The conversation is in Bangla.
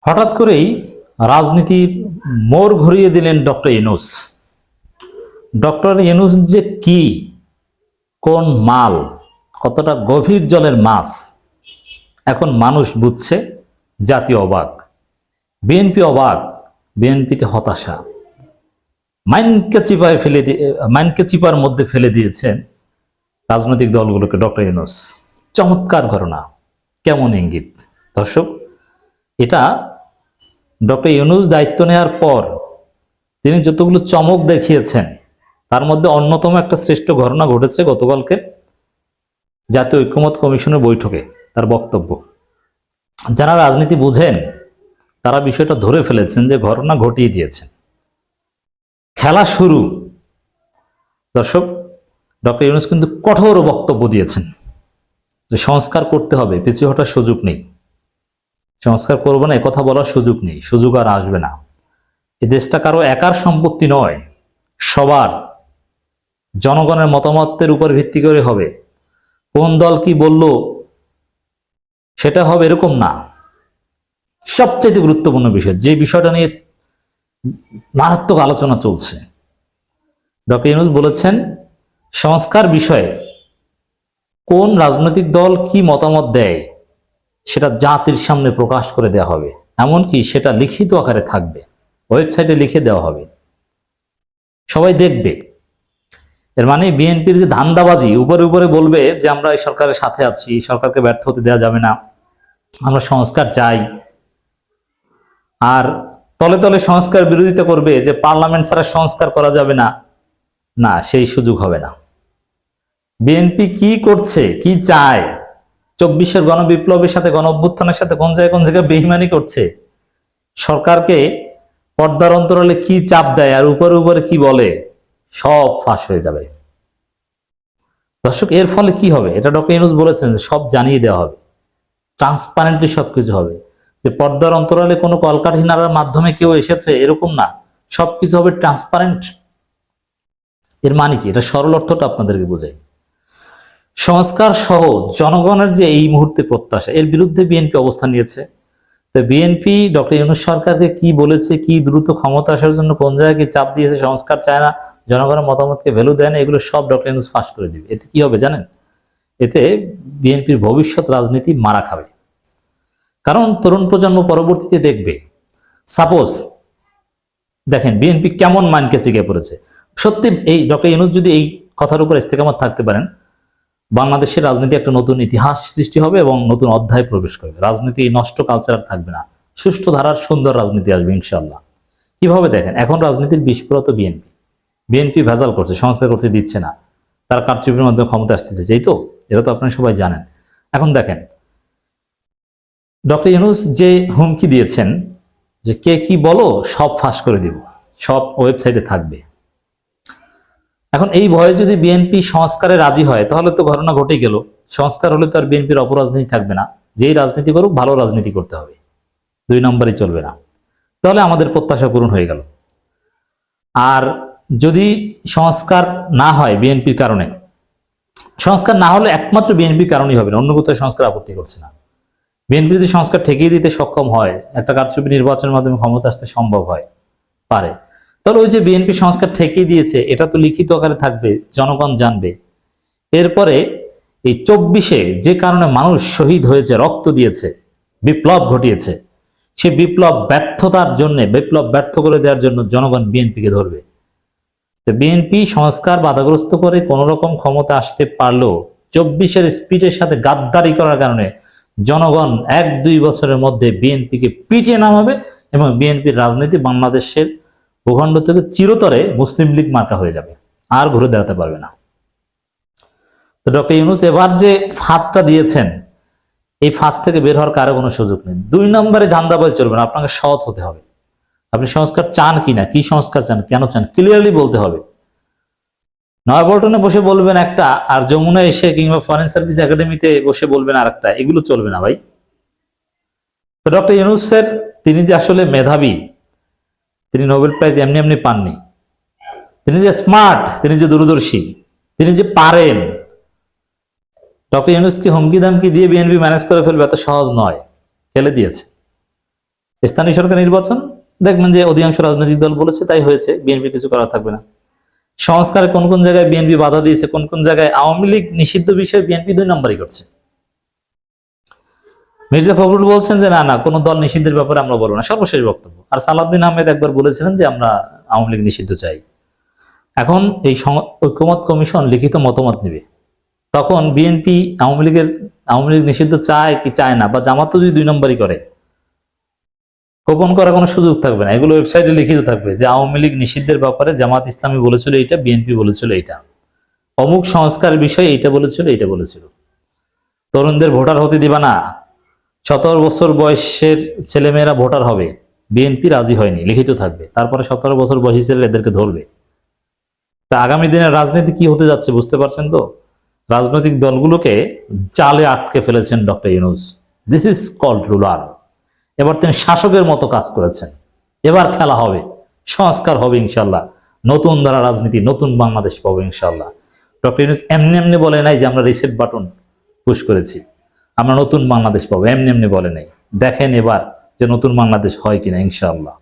হঠাৎ করেই রাজনীতির মোড় ঘুরিয়ে দিলেন ডক্টর ইউনূস। ডক্টর ইউনূস যে কি, কোন মাল, কতটা গভীর জলের মাছ, এখন মানুষ বুঝছে। জাতীয় অবাক, বিএনপি অবাক, বিএনপিতে হতাশা, মাইন্ডকে চিপার মধ্যে ফেলে দিয়েছেন রাজনৈতিক দলগুলোকে ডক্টর ইউনূস। চমৎকার ঘটনা, কেমন ইঙ্গিত দর্শক। এটা ডক্টর ইউনূস দায়িত্ব নেওয়ার পর তিনি যতগুলো চমক দেখিয়েছেন তার মধ্যে অন্যতম একটা শ্রেষ্ঠ ঘটনা ঘটেছে গতকালকে জাতীয় ঐক্যমত্য কমিশনের বৈঠকে। তার বক্তব্য, যারা রাজনীতি বুঝেন তারা বিষয়টা ধরে ফেলেছেন যে ঘটনা ঘটিয়ে দিয়েছেন। খেলা শুরু। দর্শক, ডক্টর ইউনূস কিন্তু কঠোর বক্তব্য দিয়েছেন যে সংস্কার করতে হবে, পিছু হটার সুযোগ নেই, সংস্কার করবো না কথা বলার সুযোগ নেই, সুযোগ আর আসবে না। এই দেশটা কারো একার সম্পত্তি নয়, সবার। জনগণের মতামতের উপর ভিত্তি করে হবে। কোন দল কি বলল সেটা হবে এরকম না। সবচেয়ে গুরুত্বপূর্ণ বিষয়, যে বিষয়টা নিয়ে মারাত্মক আলোচনা চলছে, ডক্টর ইউনূস বলেছেন সংস্কার বিষয়ে কোন রাজনৈতিক দল কি মতামত দেয় সেটা জাতির সামনে প্রকাশ করে দেওয়া হবে, এমনকি সেটা লিখিত আকারে থাকবে, ওয়েবসাইটে লিখে দেওয়া হবে, সবাই দেখবে। এর মানে বিএনপির যে ধান্দাবাজি, উপরে উপরে বলবে যে আমরা এই সরকারের সাথে আছি, সরকারকে ব্যর্থ হতে দেওয়া যাবে না, আমরা সংস্কার চাই, আর তলে তলে সংস্কার বিরোধিতা করবে যে পার্লামেন্ট ছাড়া সংস্কার করা যাবে না, না, সেই সুযোগ হবে না। বিএনপি কি করছে, কি চায়, 24-এর গণবিপ্লবের সাথে, গণ অভ্যুত্থানের সাথে কোন জায়গায় বেইমানি করছে, সরকারকে পর্দার অন্তরালে কি চাপ দেয় আর উপরে উপরে কি বলে, সব ফাঁস হয়ে যাবে। দর্শক, এর ফলে কি হবে, এটা ডক্টর ইউনূস বলেছেন যে সব জানিয়ে দেওয়া হবে, ট্রান্সপারেন্টলি সবকিছু হবে। যে পর্দার অন্তরালে কোনো কলকাঠি নাড়ার মাধ্যমে কেউ এসেছে এরকম না, সবকিছু হবে ট্রান্সপারেন্ট। এর মানে কি, এটা সরল অর্থটা আপনাদেরকে বোঝাই। সংস্কার সহ জনগণের যে এই মুহূর্তে প্রত্যাশা, এর বিরুদ্ধে বিএনপি অবস্থান নিয়েছে। তো বিএনপি ডক্টর ইউনূস সরকারকে কি বলেছে, কি দ্রুত ক্ষমতা আসার জন্য কোন জায়গায় কি চাপ দিয়েছে, সংস্কার চায় না, জনগণের মতামতকে ভ্যালু দেয় না, এগুলো সব ডক্টর ইউনূস ফাঁস করে দিবে। এতে কি হবে জানেন? এতে বিএনপির ভবিষ্যৎ রাজনীতি মারা খাবে। কারণ তরুণ প্রজন্ম পরবর্তীতে দেখবে, সাপোজ দেখেন বিএনপি কেমন মাইন্ডকে চিকে পড়েছে। সত্যি এই ডক্টর ইউনূস যদি এই কথার উপর ইস্তেকামত থাকতে পারেন, বাংলাদেশের রাজনীতি একটা নতুন ইতিহাস সৃষ্টি হবে এবং নতুন অধ্যায় প্রবেশ করবে। রাজনীতি নষ্ট কালচার থাকবে না, সুষ্ঠু ধারার সুন্দর রাজনীতি আসবে ইনশাল্লাহ। কিভাবে দেখেন, এখন রাজনীতির বিস্ফোরত বিএনপি ভেজাল করছে, সংস্কার করতে দিচ্ছে না, তারা কারচুপির মাধ্যমে ক্ষমতা আসতেছে, যেই তো, এটা তো আপনারা সবাই জানেন। এখন দেখেন ডক্টর ইউনূস যে হুমকি দিয়েছেন যে কে কি বলো সব ফাঁস করে দিব, সব ওয়েবসাইটে থাকবে। এখন এই ভয়ে যদি বিএনপি সংস্কারে রাজি হয় তাহলে তো ঘটনা ঘটে গেল। সংস্কার হলে তো আর বিএনপির অপরাজনীতি থাকবে না, যেই রাজনীতি করুক ভালো রাজনীতি করতে হবে, 2 নম্বরই চলবে না। তাহলে আমাদের প্রত্যাশা পূরণ হয়ে গেল। আর যদি সংস্কার না হয় বিএনপির কারণে, সংস্কার না হলে একমাত্র বিএনপির কারণেই হবে না, অন্য কোথাও সংস্কার আপত্তি করছে না। বিএনপি যদি সংস্কার ঠেকিয়ে দিতে সক্ষম হয়, একটা কারচুপি নির্বাচনের মাধ্যমে ক্ষমতা আসতে সম্ভব হয় পারে, তাহলে ওই যে বিএনপি সংস্কার ঠেকিয়ে দিয়েছে এটা তো লিখিত আকারে থাকবে, জনগণ জানবে। এরপরে এই 24-এ যে কারণে মানুষ শহীদ হয়েছে, রক্ত দিয়েছে, বিপ্লব ঘটিয়েছে, সে বিপ্লব ব্যর্থতার জন্য, বিপ্লব ব্যর্থ করে দেওয়ার জন্য জনগণ বিএনপিকে ধরবে। তো বিএনপি সংস্কার বাধাগ্রস্ত করে কোন রকম ক্ষমতা আসতে পারলেও 24-এর স্পিডের সাথে গাদ্দারি করার কারণে জনগণ 1-2 বছরের মধ্যে বিএনপিকে পিটিয়ে নামাবে এবং বিএনপির রাজনীতি বাংলাদেশের ভূখণ্ড থেকে চিরতরে মুসলিম লীগ মার্কা হয়ে যাবে, আর ঘুরে দাঁড়াতে পারবে না। তো ডক্টর ইউনূস এবার যে ফাঁদটা দিয়েছেন, এই ফাঁদ থেকে বের হওয়ার কারো কোনো সুযোগ নেই। 2 নম্বরে ধান্দাবাজ চলবে না, আপনাকে সৎ হতে হবে। আপনি সংস্কার চান কিনা, কি সংস্কার চান, কেন চান, ক্লিয়ারলি বলতে হবে। নয়াপল্টনে বসে বলবেন একটা, আর যমুনা এসে কিংবা ফরেন সার্ভিস একাডেমিতে বসে বলবেন আর একটা, এগুলো চলবে না ভাই। তো ডক্টর ইউনূসের, তিনি যে আসলে মেধাবী, তিনি নোবেল প্রাইজ এমনি এমনি পাননি, তিনি যে স্মার্ট, তিনি যে দূরদর্শী, তিনি যে পারেন। ডক্টর ইউনূসকে হুমকি দামকি দিয়ে বিএনপি ম্যানেজ করে ফেলবে এত সহজ নয়, ফেলে দিয়েছে। স্থানীয় সরকার নির্বাচন দেখবেন যে অধিকাংশ রাজনৈতিক দল বলেছে তাই হয়েছে, বিএনপি কিছু করা থাকবে না। সংস্কারে কোন কোন জায়গায় বিএনপি বাধা দিয়েছে, কোন কোন জায়গায় আওয়ামী লীগ নিষিদ্ধ বিষয়ে বিএনপি 2 নম্বরই করছে। মির্জা ফখরুল বলছেন যে না না কোন দল নিষিদ্ধের ব্যাপারে আমরা বলবো না, সর্বশেষ বক্তব্য। আর সালাউদ্দিন আহমেদ একবার বলেছিলেন যে আমরা আওয়ামী লীগ নিষিদ্ধ চাই। এখন এই ঐক্যমত কমিশন লিখিত মতামত নেবে, তখন বিএনপি আওয়ামী লীগ নিষিদ্ধ চায় কি চায় না, বা জামাত যদি 2 নম্বরই করে, গোপন করার কোনো সুযোগ থাকবে না। এগুলো ওয়েবসাইটে লিখিত থাকবে যে আওয়ামী লীগ নিষিদ্ধের ব্যাপারে জামাত ইসলামী বলেছিল এইটা, বিএনপি বলেছিল এইটা, অমুক সংস্কার বিষয়ে এইটা বলেছিল। তরুণদের ভোটার হতে দিবা না, 17 বছর বয়সের ছেলেমেয়েরা ভোটার হবে, বিএনপি রাজি হয়নি, লিখিত থাকবে। তারপরে 17 বছর বয়সী ছেলে এদেরকে ধরবে। তা আগামী দিনের রাজনীতি কি হতে যাচ্ছে বুঝতে পারছেন তো? রাজনৈতিক দলগুলোকে জালে আটকে ফেলেছেন doctor Yunus. This is called ruler. এবার তিনি শাসকের মতো কাজ করেছেন। এবার খেলা হবে, সংস্কার হবে ইনশাল্লাহ, নতুন ধারা রাজনীতি, নতুন বাংলাদেশ পাবো ইনশাল্লাহ। ডক্টর ইউনূস এমনি এমনি বলে নাই যে আমরা রিসেট বাটন পুশ করেছি, আমরা নতুন বাংলাদেশ পাবো, এমনি এমনি বলে নাই। দেখেন এবার যে নতুন বাংলাদেশ হয় কিনা ইনশাআল্লাহ।